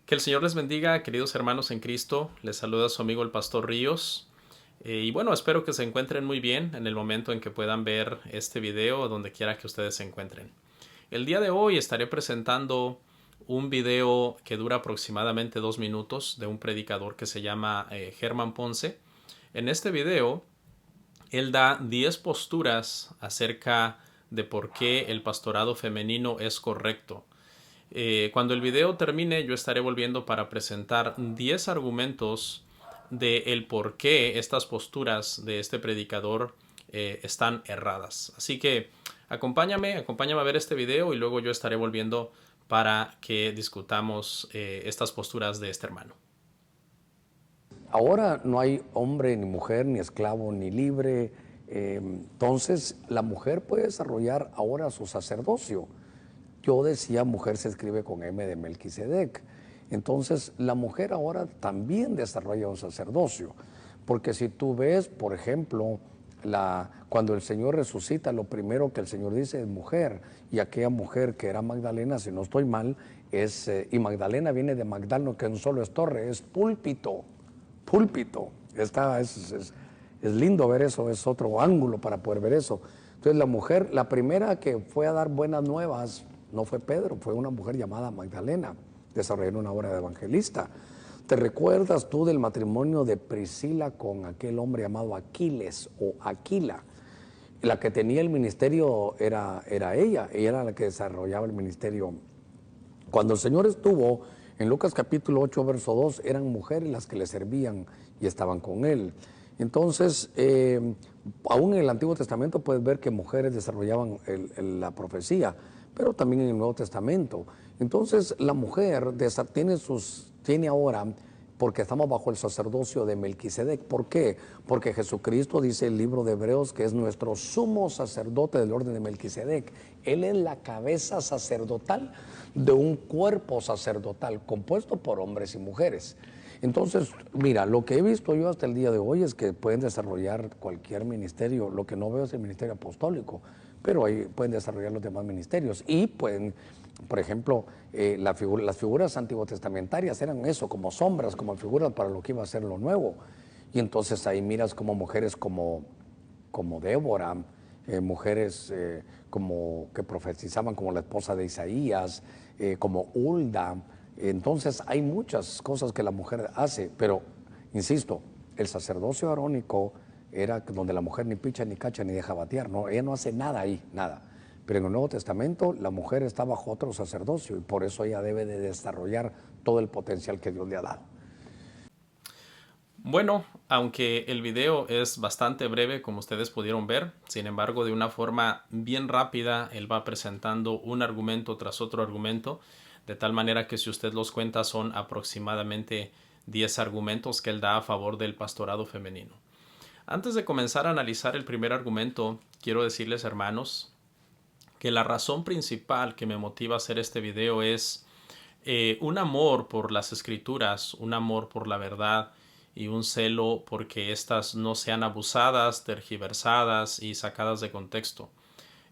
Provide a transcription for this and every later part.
Que el Señor les bendiga, queridos hermanos en Cristo. Les saluda su amigo el Pastor Ríos. Y bueno, espero que se encuentren muy bien en el momento en que puedan ver este video o donde quiera que ustedes se encuentren. El día de hoy estaré presentando un video que dura aproximadamente 2 minutos de un predicador que se llama Germán Ponce. En este video, él da 10 posturas acerca de por qué el pastorado femenino es correcto. Cuando el video termine, yo estaré volviendo para presentar 10 argumentos de el por qué estas posturas de este predicador están erradas. Así que acompáñame a ver este video y luego yo estaré volviendo para que discutamos estas posturas de este hermano. Ahora no hay hombre, ni mujer, ni esclavo, ni libre. Entonces la mujer puede desarrollar ahora su sacerdocio. Yo decía, mujer se escribe con M de Melquisedec. Entonces la mujer ahora también desarrolla un sacerdocio. Porque si tú ves, por ejemplo, cuando el Señor resucita, lo primero que el Señor dice es mujer. Y aquella mujer que era Magdalena, si no estoy mal, y Magdalena viene de Magdaleno, que no solo es torre, es púlpito. Púlpito. Es lindo ver eso, es otro ángulo para poder ver eso. Entonces la mujer, la primera que fue a dar buenas nuevas, no fue Pedro, fue una mujer llamada Magdalena, desarrollando una obra de evangelista. ¿Te recuerdas tú del matrimonio de Priscila con aquel hombre llamado Aquiles o Aquila? La que tenía el ministerio era ella era la que desarrollaba el ministerio. Cuando el Señor estuvo en Lucas capítulo 8, verso 2, eran mujeres las que le servían y estaban con él. Entonces, aún en el Antiguo Testamento puedes ver que mujeres desarrollaban la profecía, pero también en el Nuevo Testamento. Entonces, la mujer tiene ahora, porque estamos bajo el sacerdocio de Melquisedec. ¿Por qué? Porque Jesucristo, dice el libro de Hebreos, que es nuestro sumo sacerdote del orden de Melquisedec. Él es la cabeza sacerdotal de un cuerpo sacerdotal compuesto por hombres y mujeres. Entonces, mira, lo que he visto yo hasta el día de hoy es que pueden desarrollar cualquier ministerio. Lo que no veo es el ministerio apostólico, pero ahí pueden desarrollar los demás ministerios y pueden, por ejemplo, las figuras antiguotestamentarias eran eso, como sombras, como figuras para lo que iba a ser lo nuevo. Y entonces ahí miras como mujeres como Débora, mujeres como que profetizaban como la esposa de Isaías, como Hulda. Entonces hay muchas cosas que la mujer hace, pero insisto, el sacerdocio arónico era donde la mujer ni picha, ni cacha, ni deja batear, ¿no? Ella no hace nada ahí, nada. Pero en el Nuevo Testamento la mujer está bajo otro sacerdocio y por eso ella debe de desarrollar todo el potencial que Dios le ha dado. Bueno, aunque el video es bastante breve, como ustedes pudieron ver, sin embargo, de una forma bien rápida, él va presentando un argumento tras otro argumento, de tal manera que si usted los cuenta son aproximadamente 10 argumentos que él da a favor del pastorado femenino. Antes de comenzar a analizar el primer argumento, quiero decirles, hermanos, que la razón principal que me motiva a hacer este video es un amor por las escrituras, un amor por la verdad y un celo porque éstas no sean abusadas, tergiversadas y sacadas de contexto.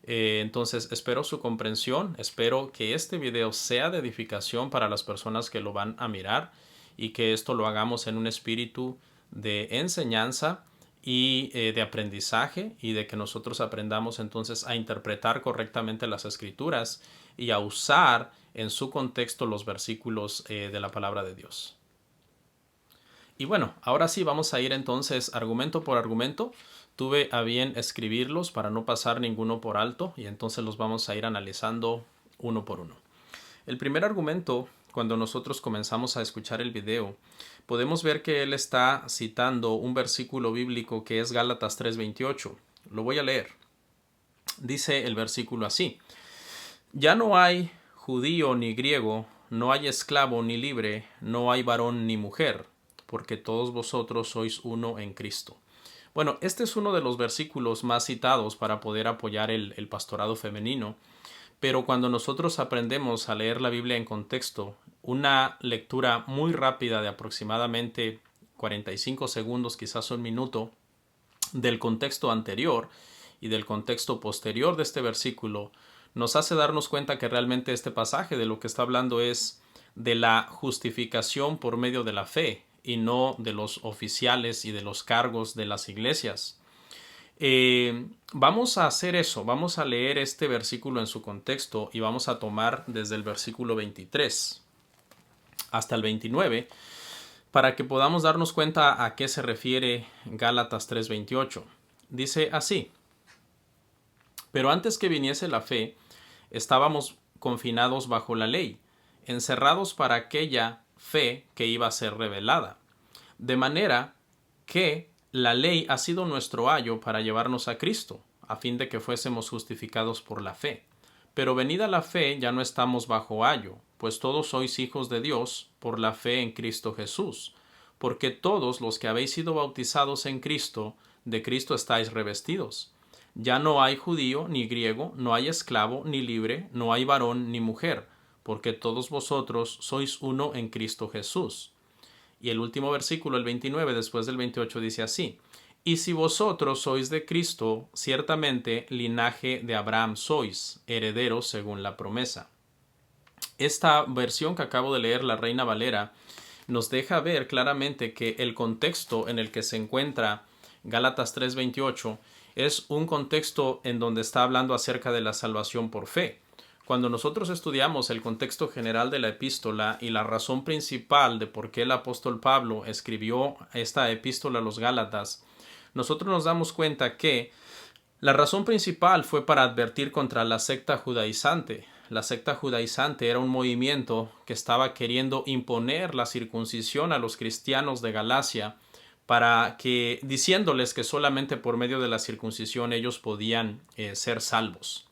Entonces espero su comprensión, espero que este video sea de edificación para las personas que lo van a mirar y que esto lo hagamos en un espíritu de enseñanza y de aprendizaje y de que nosotros aprendamos entonces a interpretar correctamente las escrituras y a usar en su contexto los versículos de la palabra de Dios. Y bueno, ahora sí vamos a ir entonces argumento por argumento. Tuve a bien escribirlos para no pasar ninguno por alto y entonces los vamos a ir analizando uno por uno. El primer argumento, cuando nosotros comenzamos a escuchar el video, podemos ver que él está citando un versículo bíblico que es Gálatas 3:28. Lo voy a leer. Dice el versículo así: ya no hay judío ni griego, no hay esclavo ni libre, no hay varón ni mujer, porque todos vosotros sois uno en Cristo. Bueno, este es uno de los versículos más citados para poder apoyar el pastorado femenino, pero cuando nosotros aprendemos a leer la Biblia en contexto, una lectura muy rápida de aproximadamente 45 segundos, quizás un minuto, del contexto anterior y del contexto posterior de este versículo, nos hace darnos cuenta que realmente este pasaje de lo que está hablando es de la justificación por medio de la fe y no de los oficiales y de los cargos de las iglesias. Vamos a hacer eso, vamos a leer este versículo en su contexto y vamos a tomar desde el versículo 23 hasta el 29 para que podamos darnos cuenta a qué se refiere Gálatas 3:28. Dice así: pero antes que viniese la fe, estábamos confinados bajo la ley, encerrados para aquella fe que iba a ser revelada. De manera que la ley ha sido nuestro ayo para llevarnos a Cristo, a fin de que fuésemos justificados por la fe. Pero venida la fe, ya no estamos bajo ayo, pues todos sois hijos de Dios por la fe en Cristo Jesús. Porque todos los que habéis sido bautizados en Cristo, de Cristo estáis revestidos. Ya no hay judío ni griego, no hay esclavo ni libre, no hay varón ni mujer, porque todos vosotros sois uno en Cristo Jesús. Y el último versículo, el 29, después del 28, dice así: y si vosotros sois de Cristo, ciertamente linaje de Abraham sois, herederos según la promesa. Esta versión que acabo de leer, la Reina Valera, nos deja ver claramente que el contexto en el que se encuentra Gálatas 3:28 es un contexto en donde está hablando acerca de la salvación por fe. Cuando nosotros estudiamos el contexto general de la epístola y la razón principal de por qué el apóstol Pablo escribió esta epístola a los Gálatas, nosotros nos damos cuenta que la razón principal fue para advertir contra la secta judaizante. La secta judaizante era un movimiento que estaba queriendo imponer la circuncisión a los cristianos de Galacia, diciéndoles que solamente por medio de la circuncisión ellos podían ser salvos.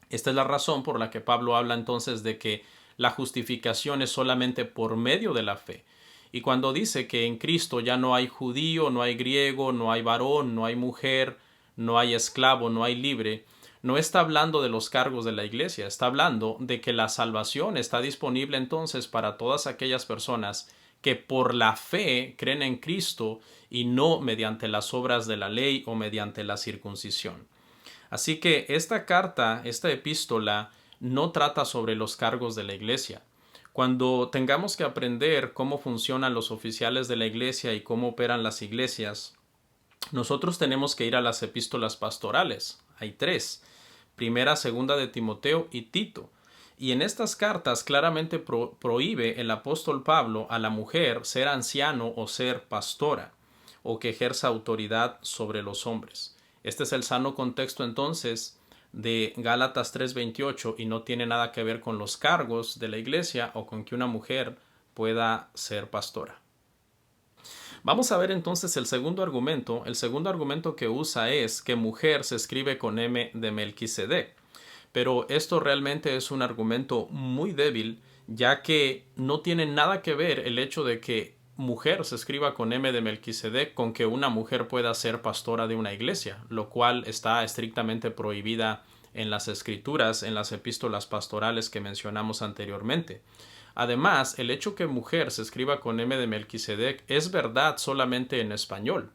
Esta es la razón por la que Pablo habla entonces de que la justificación es solamente por medio de la fe. Y cuando dice que en Cristo ya no hay judío, no hay griego, no hay varón, no hay mujer, no hay esclavo, no hay libre, no está hablando de los cargos de la iglesia, está hablando de que la salvación está disponible entonces para todas aquellas personas que por la fe creen en Cristo y no mediante las obras de la ley o mediante la circuncisión. Así que esta carta, esta epístola, no trata sobre los cargos de la iglesia. Cuando tengamos que aprender cómo funcionan los oficiales de la iglesia y cómo operan las iglesias, nosotros tenemos que ir a las epístolas pastorales. Hay 3: Primera, Segunda de Timoteo y Tito. Y en estas cartas claramente prohíbe el apóstol Pablo a la mujer ser anciano o ser pastora, o que ejerza autoridad sobre los hombres. Este es el sano contexto entonces de Gálatas 3:28 y no tiene nada que ver con los cargos de la iglesia o con que una mujer pueda ser pastora. Vamos a ver entonces el segundo argumento. El segundo argumento que usa es que mujer se escribe con M de Melquisedec. Pero esto realmente es un argumento muy débil, ya que no tiene nada que ver el hecho de que mujer se escriba con M de Melquisedec con que una mujer pueda ser pastora de una iglesia, lo cual está estrictamente prohibida en las escrituras, en las epístolas pastorales que mencionamos anteriormente. Además, el hecho que mujer se escriba con M de Melquisedec es verdad solamente en español,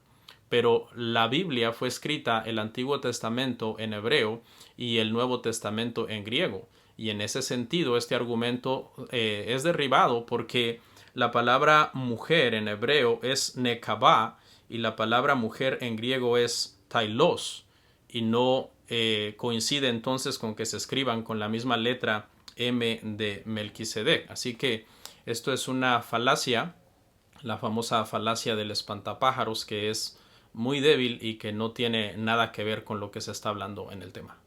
pero la Biblia fue escrita, el Antiguo Testamento en hebreo y el Nuevo Testamento en griego, y en ese sentido este argumento es derribado porque la palabra mujer en hebreo es nekabá y la palabra mujer en griego es tailos, y no coincide entonces con que se escriban con la misma letra M de Melquisedec. Así que esto es una falacia, la famosa falacia del espantapájaros, que es muy débil y que no tiene nada que ver con lo que se está hablando en el tema.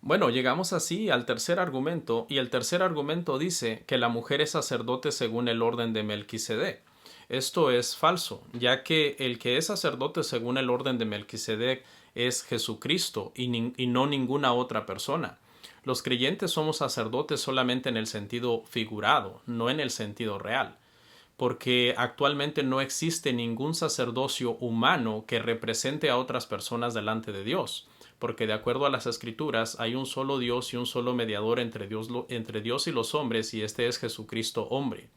Bueno, llegamos así al tercer argumento, y el tercer argumento dice que la mujer es sacerdote según el orden de Melquisedec. Esto es falso, ya que el que es sacerdote según el orden de Melquisedec es Jesucristo y no ninguna otra persona. Los creyentes somos sacerdotes solamente en el sentido figurado, no en el sentido real, porque actualmente no existe ningún sacerdocio humano que represente a otras personas delante de Dios, porque de acuerdo a las Escrituras hay un solo Dios y un solo mediador entre Dios y los hombres, y este es Jesucristo hombre.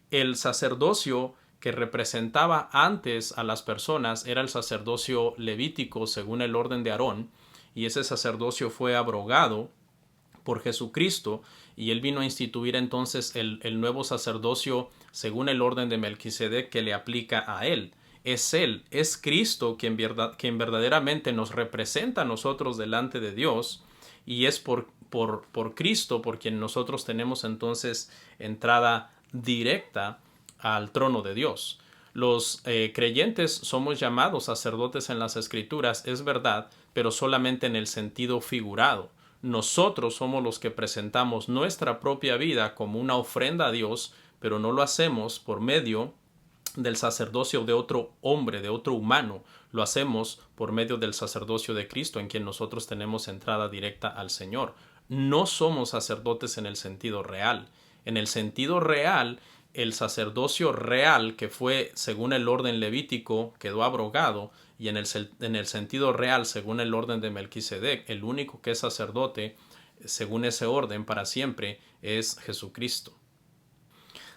El sacerdocio que representaba antes a las personas era el sacerdocio levítico según el orden de Aarón, y ese sacerdocio fue abrogado por Jesucristo, y él vino a instituir entonces el nuevo sacerdocio según el orden de Melquisedec que le aplica a él. Él, es Cristo quien verdaderamente nos representa a nosotros delante de Dios, y es por Cristo por quien nosotros tenemos entonces entrada directa al trono de Dios. Los creyentes somos llamados sacerdotes en las Escrituras, es verdad, pero solamente en el sentido figurado. Nosotros somos los que presentamos nuestra propia vida como una ofrenda a Dios, pero no lo hacemos por medio del sacerdocio de otro hombre, de otro humano. Lo hacemos por medio del sacerdocio de Cristo, en quien nosotros tenemos entrada directa al Señor. No somos sacerdotes en el sentido real. En el sentido real, el sacerdocio real que fue según el orden levítico quedó abrogado, y en el sentido real, según el orden de Melquisedec, el único que es sacerdote según ese orden para siempre es Jesucristo.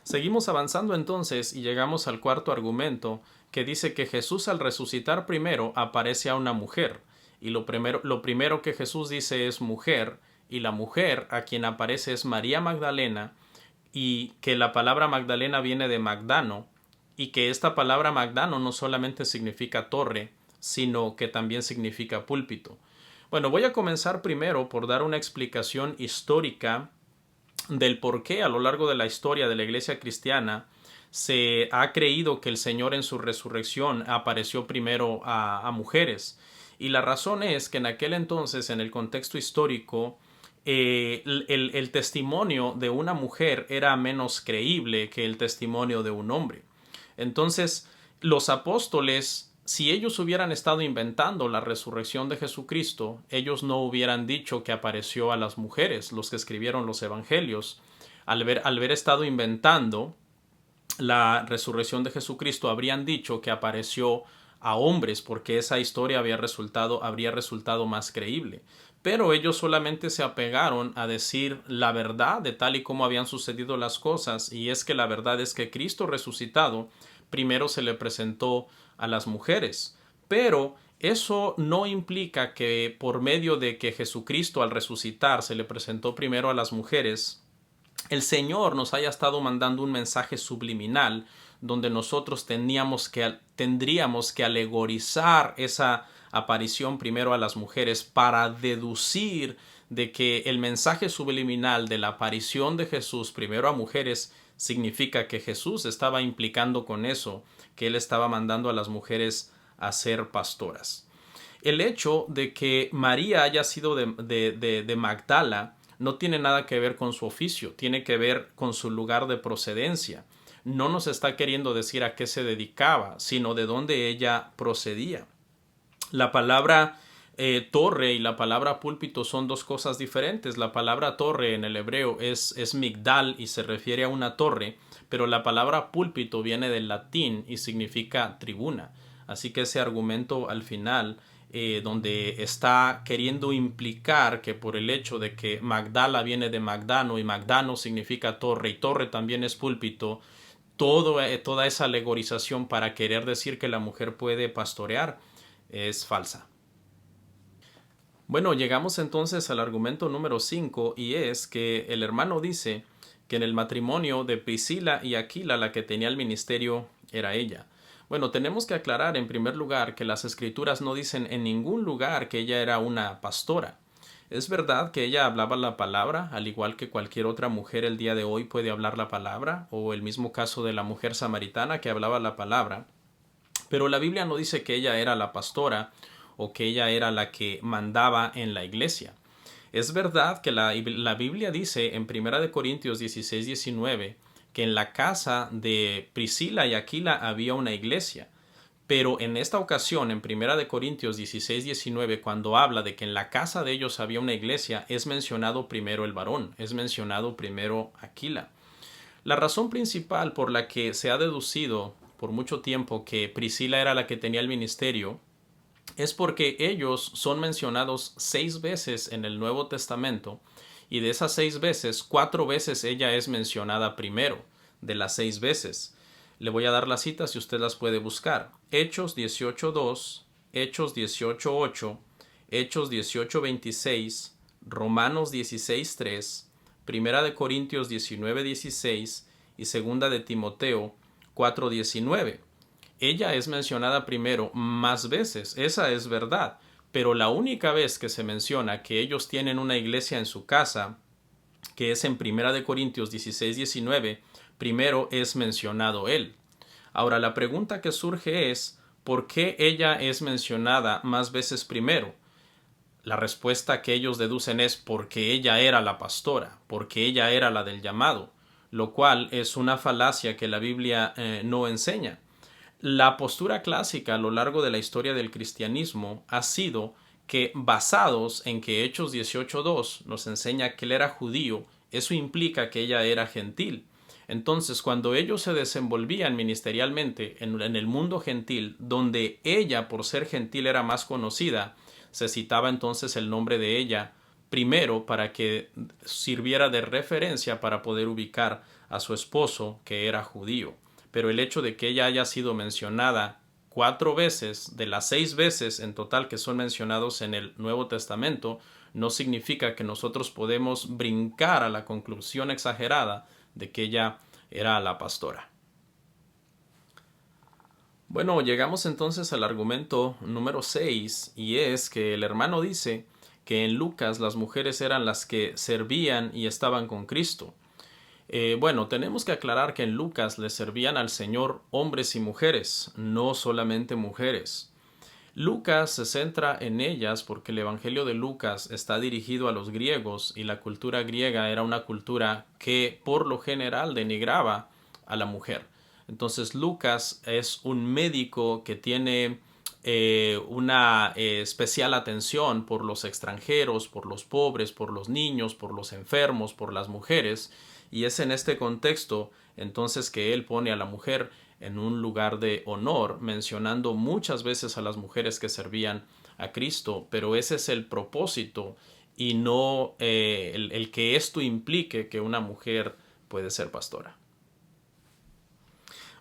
Seguimos avanzando entonces y llegamos al cuarto argumento, que dice que Jesús al resucitar primero aparece a una mujer, y lo primero que Jesús dice es mujer, y la mujer a quien aparece es María Magdalena, y que la palabra Magdalena viene de Magdano, y que esta palabra Magdano no solamente significa torre, sino que también significa púlpito. Bueno, voy a comenzar primero por dar una explicación histórica del por qué a lo largo de la historia de la Iglesia cristiana se ha creído que el Señor en su resurrección apareció primero a mujeres. Y la razón es que en aquel entonces, en el contexto histórico, el testimonio de una mujer era menos creíble que el testimonio de un hombre. Entonces, los apóstoles, si ellos hubieran estado inventando la resurrección de Jesucristo, ellos no hubieran dicho que apareció a las mujeres. Los que escribieron los evangelios, al haber estado inventando la resurrección de Jesucristo, habrían dicho que apareció a hombres, porque esa historia habría resultado más creíble. Pero ellos solamente se apegaron a decir la verdad de tal y como habían sucedido las cosas, y es que la verdad es que Cristo resucitado primero se le presentó a las mujeres. Pero eso no implica que por medio de que Jesucristo al resucitar se le presentó primero a las mujeres, el Señor nos haya estado mandando un mensaje subliminal donde nosotros tendríamos que alegorizar esa aparición primero a las mujeres para deducir de que el mensaje subliminal de la aparición de Jesús primero a mujeres significa que Jesús estaba implicando con eso que él estaba mandando a las mujeres a ser pastoras. El hecho de que María haya sido de Magdala no tiene nada que ver con su oficio, tiene que ver con su lugar de procedencia. No nos está queriendo decir a qué se dedicaba, sino de dónde ella procedía. La palabra torre y la palabra púlpito son dos cosas diferentes. La palabra torre en el hebreo es migdal y se refiere a una torre, pero la palabra púlpito viene del latín y significa tribuna. Así que ese argumento al final, donde está queriendo implicar que por el hecho de que Magdala viene de Magdano y Magdano significa torre y torre también es púlpito, toda esa alegorización para querer decir que la mujer puede pastorear es falsa. Bueno, llegamos entonces al argumento número 5, y es que el hermano dice que en el matrimonio de Priscila y Aquila la que tenía el ministerio era ella. Bueno, tenemos que aclarar en primer lugar que las escrituras no dicen en ningún lugar que ella era una pastora. Es verdad que ella hablaba la palabra, al igual que cualquier otra mujer el día de hoy puede hablar la palabra, o el mismo caso de la mujer samaritana que hablaba la palabra, pero la Biblia no dice que ella era la pastora o que ella era la que mandaba en la iglesia. Es verdad que la Biblia dice en 1 Corintios 16-19 que en la casa de Priscila y Aquila había una iglesia, pero en esta ocasión, en 1 Corintios 16-19, cuando habla de que en la casa de ellos había una iglesia, es mencionado primero el varón, es mencionado primero Aquila. La razón principal por la que se ha deducido por mucho tiempo que Priscila era la que tenía el ministerio es porque ellos son mencionados 6 veces en el Nuevo Testamento, y de esas 6 veces, 4 veces ella es mencionada primero, de las 6 veces. Le voy a dar las citas y usted las puede buscar. Hechos 18:2, Hechos 18:8, Hechos 18:26, Romanos 16:3, Primera de Corintios 19:16 y Segunda de Timoteo 4:19. Ella es mencionada primero más veces, esa es verdad, pero la única vez que se menciona que ellos tienen una iglesia en su casa, que es en Primera de Corintios 16:19, primero es mencionado él. Ahora, la pregunta que surge es, ¿por qué ella es mencionada más veces primero? La respuesta que ellos deducen es porque ella era la pastora, porque ella era la del llamado, lo cual es una falacia que la Biblia no enseña. La postura clásica a lo largo de la historia del cristianismo ha sido que, basados en que Hechos 18:2 nos enseña que él era judío, eso implica que ella era gentil. Entonces, cuando ellos se desenvolvían ministerialmente en el mundo gentil, donde ella, por ser gentil, era más conocida, se citaba entonces el nombre de ella primero para que sirviera de referencia para poder ubicar a su esposo, que era judío. Pero el hecho de que ella haya sido mencionada 4 veces de las 6 veces en total que son mencionados en el Nuevo Testamento no significa que nosotros podemos brincar a la conclusión exagerada de que ella era la pastora. Bueno, llegamos entonces al argumento número 6, y es que el hermano dice que en Lucas las mujeres eran las que servían y estaban con Cristo. Bueno, tenemos que aclarar que en Lucas le servían al Señor hombres y mujeres, no solamente mujeres. Lucas se centra en ellas porque el Evangelio de Lucas está dirigido a los griegos y la cultura griega era una cultura que por lo general denigraba a la mujer. Entonces Lucas es un médico que tiene una especial atención por los extranjeros, por los pobres, por los niños, por los enfermos, por las mujeres, y es en este contexto entonces que él pone a la mujer en un lugar de honor, mencionando muchas veces a las mujeres que servían a Cristo, pero ese es el propósito y no el que esto implique que una mujer puede ser pastora.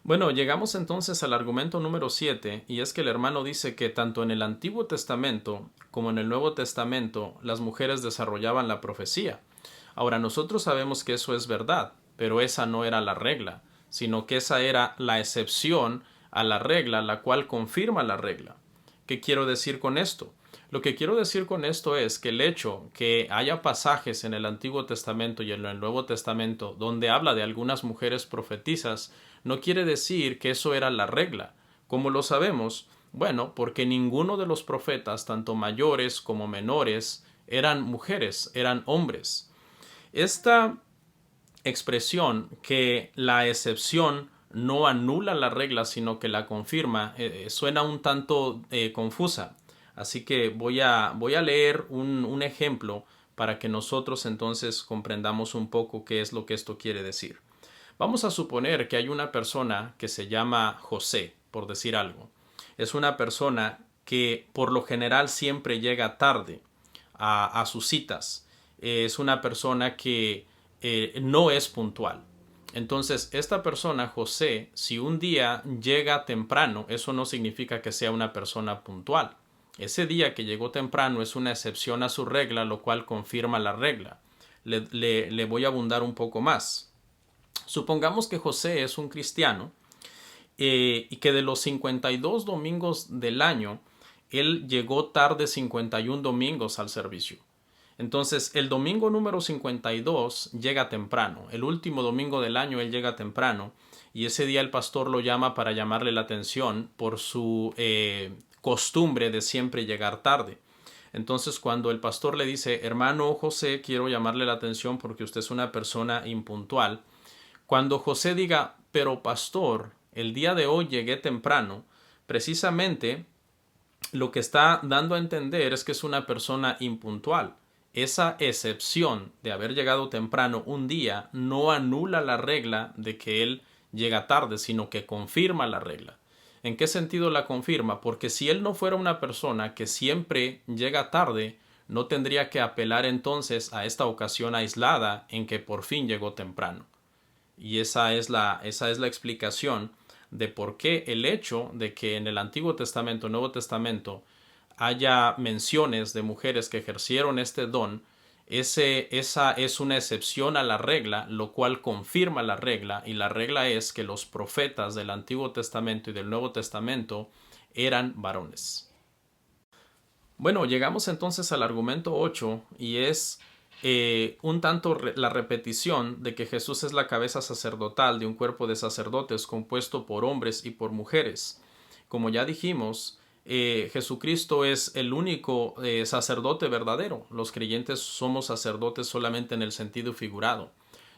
Bueno, llegamos entonces al argumento número 7, y es que el hermano dice que tanto en el Antiguo Testamento como en el Nuevo Testamento las mujeres desarrollaban la profecía. Ahora, nosotros sabemos que eso es verdad, pero esa no era la regla, sino que esa era la excepción a la regla, la cual confirma la regla. ¿Qué quiero decir con esto? Lo que quiero decir con esto es que el hecho que haya pasajes en el Antiguo Testamento y en el Nuevo Testamento donde habla de algunas mujeres profetizas no quiere decir que eso era la regla. ¿Cómo lo sabemos? Bueno, porque ninguno de los profetas, tanto mayores como menores, eran mujeres, eran hombres. Esta expresión que la excepción no anula la regla sino que la confirma suena un tanto confusa, así que voy a leer un ejemplo para que nosotros entonces comprendamos un poco qué es lo que esto quiere decir. Vamos a suponer que hay una persona que se llama José, por decir algo. Es una persona que por lo general siempre llega tarde a sus citas. Es una persona que no es puntual. Entonces, esta persona, José, si un día llega temprano, eso no significa que sea una persona puntual. Ese día que llegó temprano es una excepción a su regla, lo cual confirma la regla. Le voy a abundar un poco más. Supongamos que José es un cristiano y que de los 52 domingos del año, él llegó tarde 51 domingos al servicio. Entonces, el domingo número 52 llega temprano. El último domingo del año él llega temprano y ese día el pastor lo llama para llamarle la atención por su costumbre de siempre llegar tarde. Entonces, cuando el pastor le dice, hermano José, quiero llamarle la atención porque usted es una persona impuntual, cuando José diga, pero pastor, el día de hoy llegué temprano, precisamente lo que está dando a entender es que es una persona impuntual. Esa excepción de haber llegado temprano un día no anula la regla de que él llega tarde, sino que confirma la regla. ¿En qué sentido la confirma? Porque si él no fuera una persona que siempre llega tarde, no tendría que apelar entonces a esta ocasión aislada en que por fin llegó temprano. Y esa es la explicación de por qué el hecho de que en el Antiguo Testamento, Nuevo Testamento, haya menciones de mujeres que ejercieron este don, Esa es una excepción a la regla, lo cual confirma la regla, y la regla es que los profetas del Antiguo Testamento y del Nuevo Testamento eran varones. Bueno, llegamos entonces al argumento 8 y es un tanto la repetición de que Jesús es la cabeza sacerdotal de un cuerpo de sacerdotes compuesto por hombres y por mujeres. Como ya dijimos, Jesucristo es el único sacerdote verdadero. Los creyentes somos sacerdotes solamente en el sentido figurado.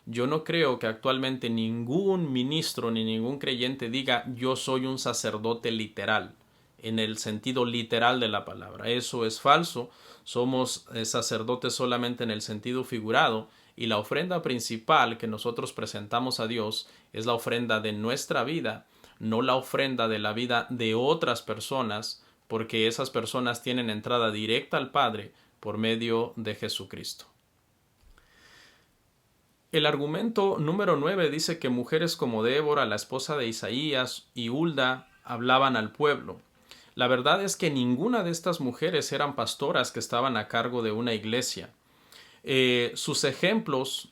Yo no creo que actualmente ningún ministro ni ningún creyente diga yo soy un sacerdote literal, en el sentido literal de la palabra. Eso es falso. Somos sacerdotes solamente en el sentido figurado, y la ofrenda principal que nosotros presentamos a Dios es la ofrenda de nuestra vida, no la ofrenda de la vida de otras personas, porque esas personas tienen entrada directa al Padre por medio de Jesucristo. El argumento número 9 dice que mujeres como Débora, la esposa de Isaías, y Hulda hablaban al pueblo. La verdad es que ninguna de estas mujeres eran pastoras que estaban a cargo de una iglesia. Sus ejemplos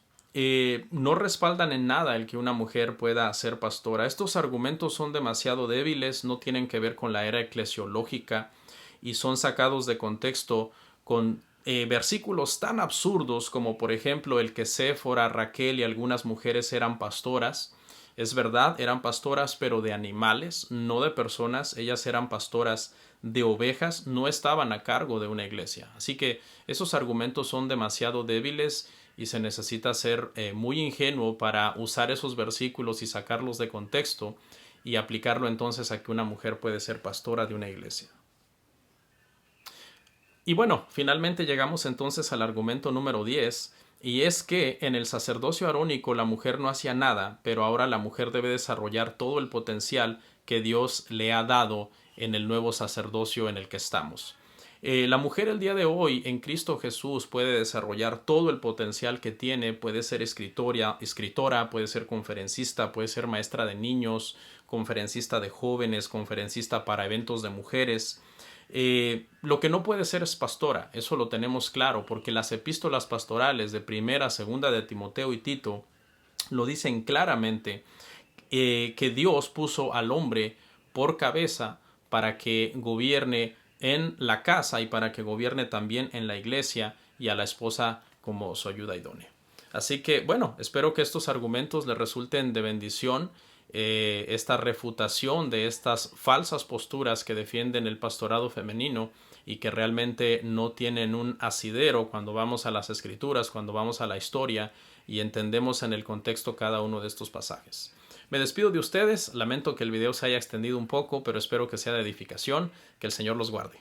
no respaldan en nada el que una mujer pueda ser pastora. Estos argumentos son demasiado débiles, no tienen que ver con la era eclesiológica y son sacados de contexto con versículos tan absurdos como por ejemplo el que Séfora, Raquel y algunas mujeres eran pastoras. Es verdad, eran pastoras, pero de animales, no de personas. Ellas eran pastoras de ovejas, no estaban a cargo de una iglesia. Así que esos argumentos son demasiado débiles y se necesita ser muy ingenuo para usar esos versículos y sacarlos de contexto y aplicarlo entonces a que una mujer puede ser pastora de una iglesia. Y bueno, finalmente llegamos entonces al argumento número 10, y es que en el sacerdocio arónico la mujer no hacía nada, pero ahora la mujer debe desarrollar todo el potencial que Dios le ha dado en el nuevo sacerdocio en el que estamos. La mujer el día de hoy en Cristo Jesús puede desarrollar todo el potencial que tiene, puede ser escritora, puede ser conferencista, puede ser maestra de niños, conferencista de jóvenes, conferencista para eventos de mujeres. Lo que no puede ser es pastora, eso lo tenemos claro, porque las epístolas pastorales de Primera, Segunda de Timoteo y Tito lo dicen claramente, que Dios puso al hombre por cabeza para que gobierne en la casa y para que gobierne también en la iglesia, y a la esposa como su ayuda idónea. Así que bueno, espero que estos argumentos les resulten de bendición. Esta refutación de estas falsas posturas que defienden el pastorado femenino y que realmente no tienen un asidero cuando vamos a las escrituras, cuando vamos a la historia y entendemos en el contexto cada uno de estos pasajes. Me despido de ustedes, lamento que el video se haya extendido un poco, pero espero que sea de edificación, que el Señor los guarde.